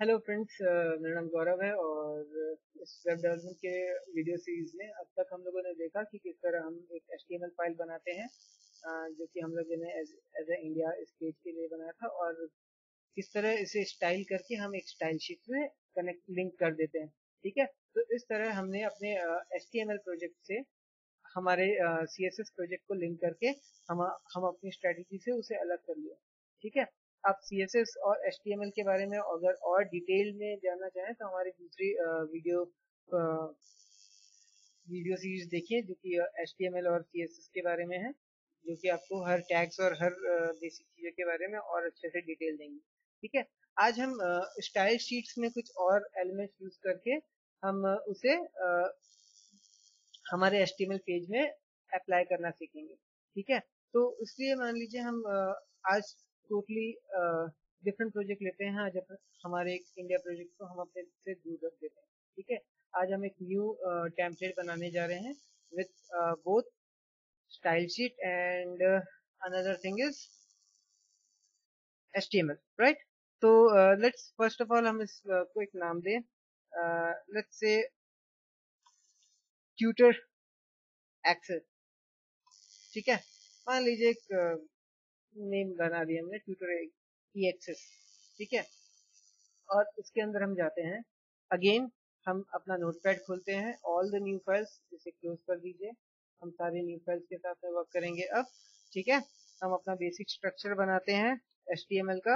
Hello friends, मेरा नाम गौरव है और इस वेब डेवलपमेंट के वीडियो सीरीज में अब तक हम लोगों ने देखा कि किस तरह हम एक HTML फाइल बनाते हैं, जो कि हम लोगों ने एज ए इंडिया इस पेज के लिए बनाया था, और किस तरह इसे स्टाइल करके हम एक स्टाइल शीट में कनेक्ट लिंक कर देते हैं। ठीक है, तो इस तरह हमने अपने HTML प्रोजेक्ट से हमारे CSS प्रोजेक्ट को लिंक करके हम अपनी स्ट्रेटजी से उसे अलग कर लिया। ठीक है, आप CSS और HTML के बारे में अगर और डिटेल में जानना चाहें तो हमारी दूसरी वीडियो सीरीज देखिए, जो कि HTML और CSS के बारे में है, जो कि आपको हर टैग्स और हर बेसिक चीज़ों के बारे में और अच्छे से डिटेल देंगे। ठीक है, आज हम स्टाइल शीट्स में कुछ और एलिमेंट्स यूज करके हम उसे हमारे HTML पेज में अप्लाई करना सीखेंगे। ठीक है, तो इसलिए मान लीजिए हम आज टोटली डिफरेंट प्रोजेक्ट लेते हैं। जब हमारे इंडिया प्रोजेक्ट को हम अपने से दूर रख देते हैं। ठीक है, आज हम एक न्यू टेम्पलेट बनाने जा रहे हैं with both style sheet and another thing is HTML, right? तो लेट्स फर्स्ट ऑफ ऑल हम इसको एक नाम दें। Let's say tutor access. ठीक है, मान लीजिए एक नेम बना दिया हमने, ट्यूटर EXS। ठीक है, और इसके अंदर हम जाते हैं। अगेन हम अपना नोटपैड खोलते हैं, ऑल द न्यू फाइल्स, इसे क्लोज कर दीजिए। हम सारे न्यू फाइल्स के साथ में वर्क करेंगे अब। ठीक है, हम अपना बेसिक स्ट्रक्चर बनाते हैं HTML का।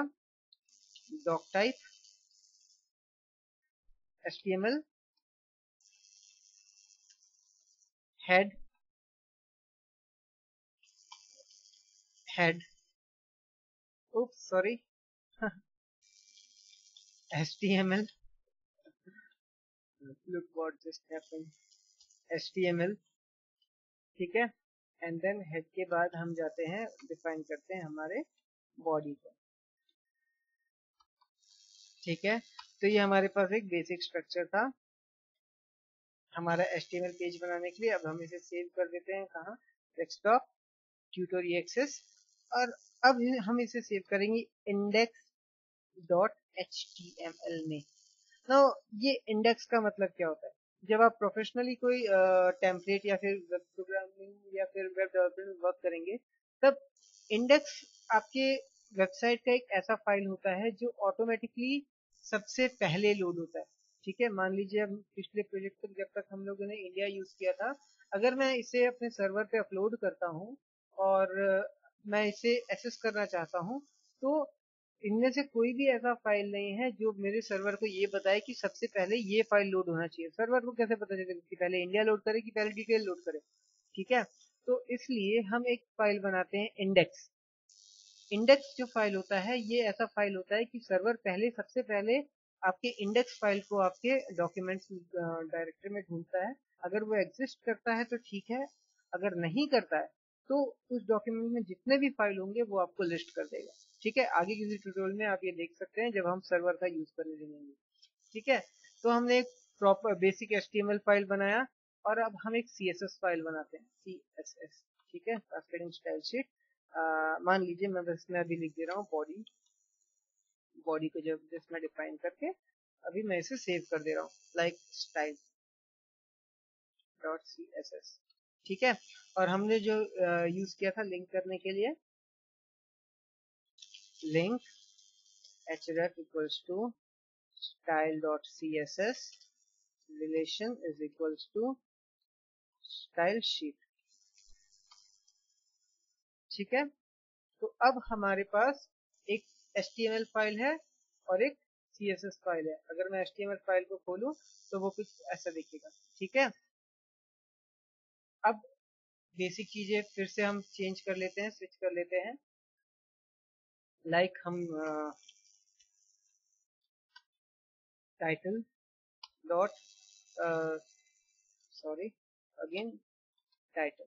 Doc type HTML, head head oops sorry HTML, look what just happened, HTML। ठीक है, एंड देन हेड के बाद हम जाते हैं, डिफाइन करते हैं हमारे बॉडी को। ठीक है, तो ये हमारे पास एक बेसिक स्ट्रक्चर था हमारा HTML पेज बनाने के लिए। अब हम इसे सेव कर देते हैं, कहाँ? Desktop, tutor EXS। और अब हम इसे सेव करेंगे index.html में। तो ये इंडेक्स का मतलब क्या होता है? जब आप प्रोफेशनली कोई टेम्पलेट या फिर वेब प्रोग्रामिंग या फिर वेब डेवलपमेंट में वर्क करेंगे, तब इंडेक्स आपके वेबसाइट का एक ऐसा फाइल होता है जो ऑटोमेटिकली सबसे पहले लोड होता है। ठीक है, मान लीजिए अब पिछले प्रोजेक्ट तक जब तक हम लोगों ने इंडिया यूज किया था, अगर मैं इसे अपने सर्वर पे अपलोड करता हूँ और मैं इसे एक्सेस करना चाहता हूँ, तो इनमें से कोई भी ऐसा फाइल नहीं है जो मेरे सर्वर को ये बताए कि सबसे पहले ये फाइल लोड होना चाहिए। सर्वर को कैसे पता चलेगा कि पहले इंडिया लोड करे कि पहले डिटेल लोड करे? ठीक है, तो इसलिए हम एक फाइल बनाते हैं इंडेक्स। इंडेक्स जो फाइल होता है, ये ऐसा फाइल होता है कि सर्वर पहले सबसे पहले आपके इंडेक्स फाइल को आपके डॉक्यूमेंट्स डायरेक्टरी में ढूंढता है। अगर वो एग्जिस्ट करता है तो ठीक है, अगर नहीं करता है तो उस डॉक्यूमेंट में जितने भी फाइल होंगे वो आपको लिस्ट कर देगा। ठीक है, आगे किसी ट्यूटोरियल में आप ये देख सकते हैं जब हम सर्वर का यूज करने जाएंगे। ठीक है, तो हमने एक प्रॉपर बेसिक HTML फाइल बनाया और अब हम एक CSS फाइल बनाते हैं, CSS। ठीक है, कास्केडिंग स्टाइल शीट। मान लीजिए मैं बस मैं अभी लिख दे रहा हूँ बॉडी। बॉडी को जब जस्ट मैं डिफाइन करके अभी मैं इसे सेव कर दे रहा हूँ, लाइक स्टाइल डॉट CSS। ठीक है, और हमने जो यूज किया था लिंक करने के लिए, link href equals to style dot css relation is equals to style sheet। ठीक है, तो अब हमारे पास एक HTML फाइल है और एक CSS फाइल है। अगर मैं HTML फाइल को खोलूं तो वो कुछ ऐसा दिखेगा। ठीक है, अब बेसिक चीजें फिर से हम चेंज कर लेते हैं, स्विच कर लेते हैं। लाइक हम title dot sorry again title.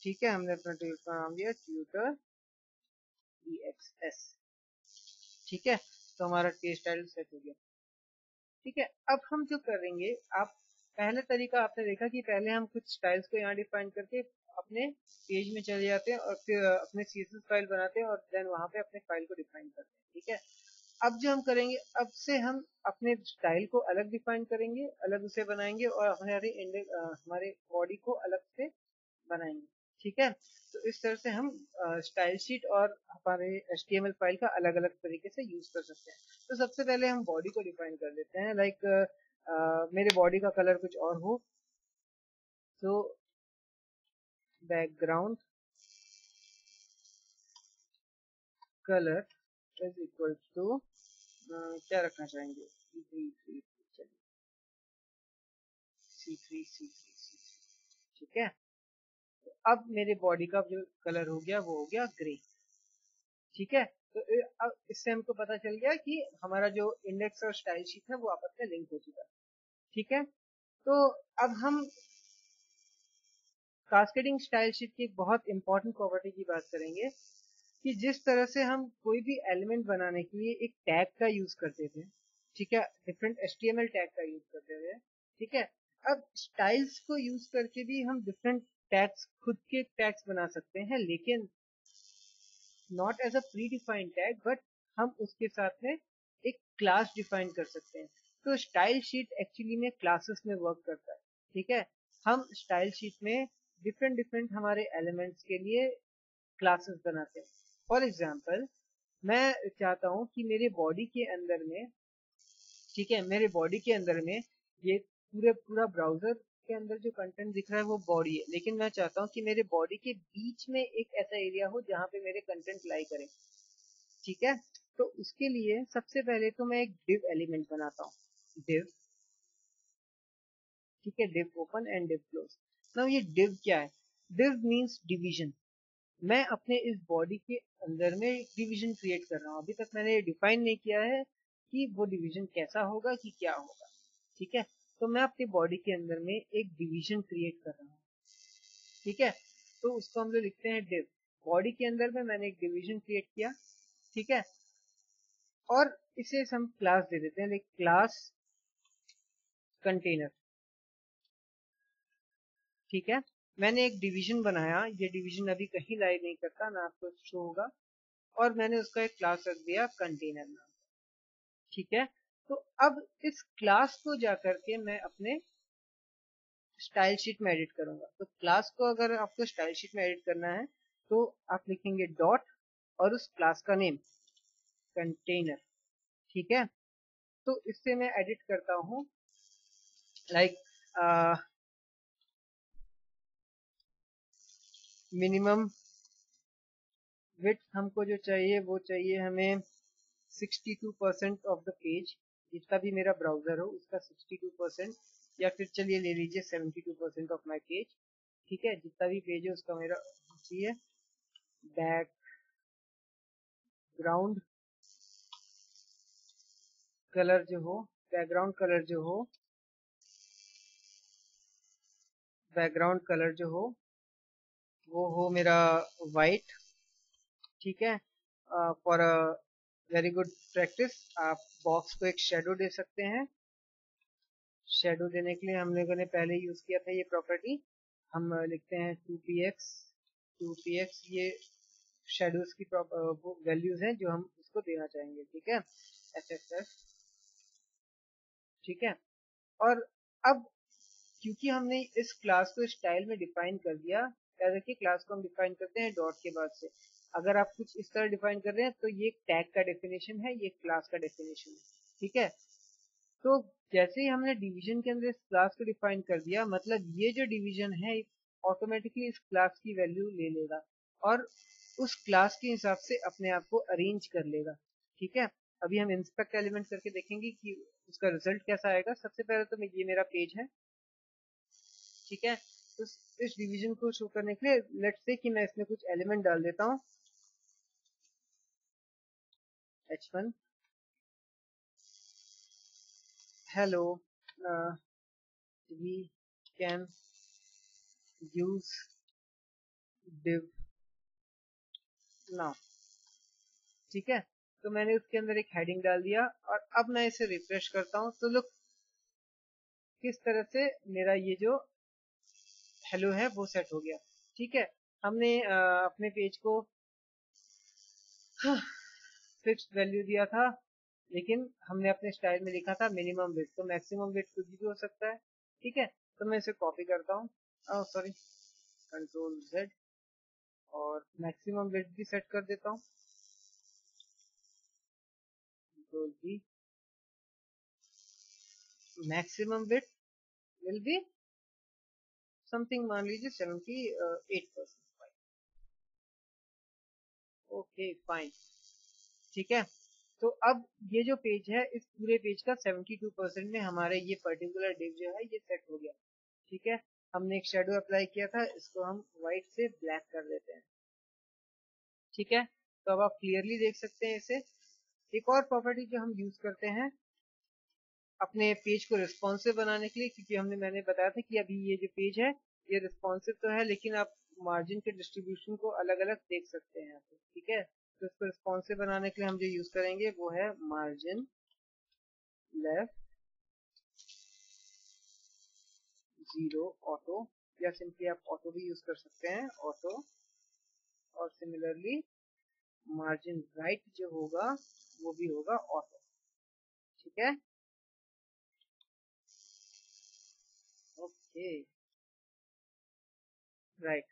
ठीक है, हमने अपना ट्यूटर का नाम दिया ट्यूटर EXS। ठीक है, तो हमारा पेज टाइटल सेट हो गया। ठीक है, अब हम जो करेंगे, आप पहले तरीका आपने देखा कि पहले हम कुछ स्टाइल्स को यहाँ डिफाइन करके अपने पेज में चले जाते हैं और फिर अपने CSS फाइल बनाते हैं और देन वहां पे अपने फाइल को डिफाइन करते हैं। ठीक है, अब जो हम करेंगे, अब से हम अपने स्टाइल को अलग डिफाइन करेंगे, अलग उसे बनाएंगे और हमारे बॉडी को अलग से बनाएंगे। ठीक है, तो इस तरह से हम स्टाइल शीट और हमारे HTML फाइल का अलग अलग तरीके से यूज कर सकते हैं। तो सबसे पहले हम बॉडी को डिफाइन कर लेते हैं। लाइक मेरे बॉडी का कलर कुछ और हो, तो background colour is equal to क्या रखना चाहेंगे, C3, ठीक है। तो अब मेरे बॉडी का जो कलर हो गया वो हो गया ग्रे। ठीक है, तो अब इससे हमको पता चल गया कि हमारा जो इंडेक्स और स्टाइल शीट है वो आपस में लिंक हो चुका है। ठीक है, तो अब हम कास्केडिंग स्टाइल शीट की एक बहुत इंपॉर्टेंट प्रॉपर्टी की बात करेंगे कि जिस तरह से हम कोई भी एलिमेंट बनाने के लिए एक टैग का यूज करते थे, ठीक है, डिफरेंट HTML टैग का यूज करते थे, ठीक है, अब स्टाइल्स को यूज करके भी हम डिफरेंट टैग्स, खुद के टैग्स बना सकते हैं, लेकिन not as a predefined tag, but हम उसके साथ में एक क्लास डिफाइन कर सकते हैं। तो स्टाइल शीट एक्चुअली में क्लासेस में वर्क करता है। ठीक है, हम स्टाइल शीट में डिफरेंट डिफरेंट हमारे एलिमेंट्स के लिए क्लासेस बनाते हैं। फॉर एग्जाम्पल, मैं चाहता हूँ कि मेरे बॉडी के अंदर में, ठीक है, मेरे बॉडी के अंदर में ये पूरा ब्राउजर के अंदर जो कंटेंट दिख रहा है वो बॉडी है, लेकिन मैं चाहता हूँ कि मेरे बॉडी के बीच में एक ऐसा एरिया हो जहाँ पे मेरे कंटेंट लाई करे। ठीक है, तो उसके लिए सबसे पहले तो मैं एक div एलिमेंट बनाता हूँ, div, ठीक है, div open and div close. Now ये div क्या है? div means division. मैं अपने इस बॉडी के अंदर में एक डिवीजन क्रिएट कर रहा हूँ। अभी तक मैंने डिफाइन नहीं किया है कि वो डिवीजन कैसा होगा, कि क्या होगा। ठीक है, तो मैं अपनी बॉडी के अंदर में एक डिवीजन क्रिएट कर रहा हूँ। ठीक है, तो उसको हम लोग लिखते हैं div। बॉडी के अंदर में मैंने एक डिवीजन क्रिएट किया। ठीक है, और इसे हम क्लास दे देते हैं, लाइक क्लास कंटेनर। ठीक है, मैंने एक डिवीजन बनाया, ये डिवीजन अभी कहीं लाइव नहीं करता, ना आपको शो होगा, और मैंने उसका एक क्लास रख दिया कंटेनर नाम। ठीक है, तो अब इस क्लास को जाकर के मैं अपने स्टाइल शीट में एडिट करूंगा। तो क्लास को अगर आपको स्टाइल शीट में एडिट करना है तो आप लिखेंगे डॉट और उस क्लास का नेम कंटेनर। ठीक है, तो इससे मैं एडिट करता हूँ, लाइक मिनिमम विड्थ हमको जो चाहिए वो चाहिए हमें 62% ऑफ द पेज, जितना भी मेरा ब्राउजर हो उसका 62%, या फिर चलिए ले लीजिए 72% ऑफ माई पेज। ठीक है, जितना भी पेज है उसका मेरा चाहिए। बैकग्राउंड कलर जो हो, बैकग्राउंड कलर जो हो, बैकग्राउंड कलर जो हो वो हो मेरा वाइट। ठीक है, for a very good practice आप बॉक्स को एक शेडो दे सकते हैं। शेडो देने के लिए हम लोगों ने पहले यूज किया था ये प्रॉपर्टी, हम लिखते हैं 2px। ये शेडोज की वैल्यूज हैं जो हम उसको देना चाहेंगे। ठीक है, SSS। ठीक है, और अब क्योंकि हमने इस क्लास को स्टाइल में डिफाइन कर दिया, याद रखिए क्लास को हम डिफाइन करते हैं डॉट के बाद से। अगर आप कुछ इस तरह डिफाइन कर रहे हैं तो ये टैग का डेफिनेशन है, ये क्लास का डेफिनेशन है। ठीक है, तो जैसे ही हमने डिवीजन के अंदर इस क्लास को डिफाइन कर दिया, मतलब ये जो डिवीजन है ऑटोमेटिकली इस क्लास की वैल्यू ले लेगा और उस क्लास के हिसाब से अपने आप को अरेंज कर लेगा। ठीक है, अभी हम इंस्पेक्ट एलिमेंट करके देखेंगे कि उसका रिजल्ट कैसा आएगा। सबसे पहले तो ये मेरा पेज है। ठीक है, तो इस डिवीजन को शो करने के लिए लेट्स से कि मैं इसमें कुछ एलिमेंट डाल देता हूँ, h1 hello, we can use div now। ठीक है, तो मैंने उसके अंदर एक हेडिंग डाल दिया और अब मैं इसे रिफ्रेश करता हूँ तो लुक किस तरह से मेरा ये जो हेलो है वो सेट हो गया। ठीक है, हमने अपने पेज को फिक्स्ड वैल्यू दिया था लेकिन हमने अपने स्टाइल में लिखा था मिनिमम विड्थ, तो मैक्सिमम विड्थ कुछ भी हो सकता है। ठीक है, तो मैं इसे कॉपी करता हूँ, सॉरी कंट्रोल Z, और मैक्सिमम विड्थ भी सेट कर देता हूँ, control V, maximum width will be something, मान लीजिए 78%। ओके फाइन, ठीक है। तो अब ये जो पेज है, इस पूरे पेज का 72% में हमारे ये पर्टिकुलर डिव जो है ये सेट हो गया। ठीक है, हमने एक शेडो अप्लाई किया था, इसको हम व्हाइट से ब्लैक कर देते हैं। ठीक है, तो अब आप क्लियरली देख सकते हैं इसे। एक और प्रॉपर्टी जो हम यूज करते हैं अपने पेज को रिस्पॉन्सिव बनाने के लिए, क्योंकि मैंने बताया था कि अभी ये जो पेज है ये रिस्पॉन्सिव तो है, लेकिन आप मार्जिन के डिस्ट्रीब्यूशन को अलग अलग देख सकते हैं यहाँ पे। ठीक है, तो इसको रिस्पॉन्सिव बनाने के लिए हम जो यूज करेंगे वो है मार्जिन लेफ्ट 0 ऑटो, या सिंपली आप ऑटो भी यूज कर सकते हैं, ऑटो। और सिमिलरली मार्जिन राइट जो होगा वो भी होगा ऑटो। ठीक है, ओके राइट।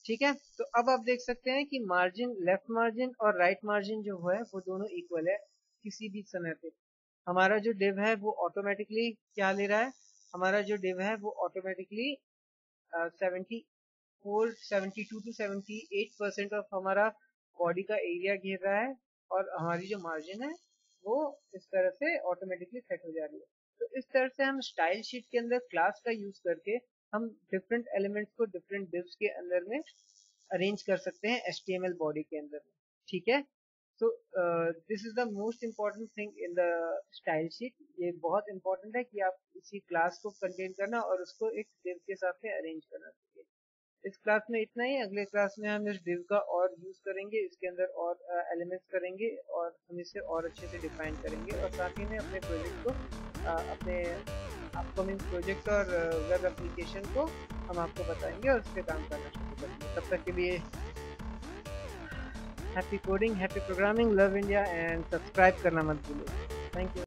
ठीक है, तो अब आप देख सकते हैं कि मार्जिन, लेफ्ट मार्जिन और राइट मार्जिन जो है वो दोनों इक्वल है किसी भी समय पे। हमारा जो डिव है वो ऑटोमेटिकली क्या ले रहा है, हमारा जो डिव है वो ऑटोमेटिकली 72 to 78% ऑफ हमारा बॉडी का एरिया घेर रहा है, और हमारी जो मार्जिन है वो इस तरह से ऑटोमेटिकली सेट हो जा रही है। तो इस तरह से हम स्टाइल शीट के अंदर क्लास का यूज करके हम डिफरेंट एलिमेंट्स को डिफरेंट डिव्स के अंदर में अरेंज कर सकते हैं HTML बॉडी के अंदर में। ठीक है, so this is the most important thing in the style sheet। ये बहुत इंपॉर्टेंट है कि आप इसी क्लास को कंटेन करना और उसको एक div के साथ में अरेंज करना चाहिए। इस क्लास में इतना ही, अगले क्लास में हम इस div का और यूज करेंगे, इसके अंदर और एलिमेंट्स करेंगे और हम इसे और अच्छे से डिफाइन करेंगे, और साथ ही में अपने प्रोजेक्ट को अपने अपकमिंग प्रोजेक्ट और वेब एप्लीकेशन को हम आपको बताएंगे और उस पर काम करना शुरू करेंगे। तब तक के लिए happy coding, happy programming, love India and subscribe करना मत भूलिए। Thank you.